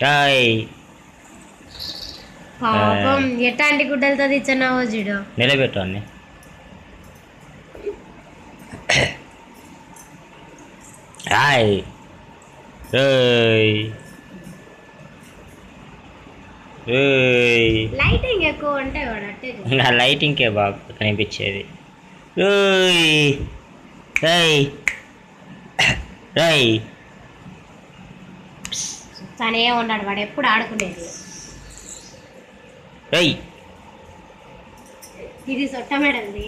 Toy పాపం ఎట్లాంటి గుడ్డలతో తెచ్చావు చూడు. నిలబెట్టు అన్ని. హాయ్ లైటింగ్ ఎక్కువ ఉంటే వాడు అట్టే నా లైటింగ్కే బాగా కనిపించేది. తనే ఉన్నాడు వాడు ఎప్పుడు ఆడుకునేది. ఇది సొట్ట మేడంది.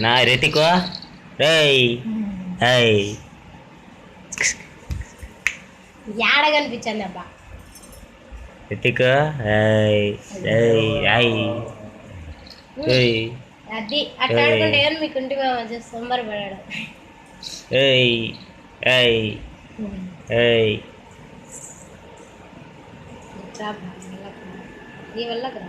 నా రితికో యాడ కనిపించండి అబ్బా రితిక. అది అట్లా ఆడుకుంటే కానీ మీకు ఇంటి సంబరపడాడు. నీ వల్ల రా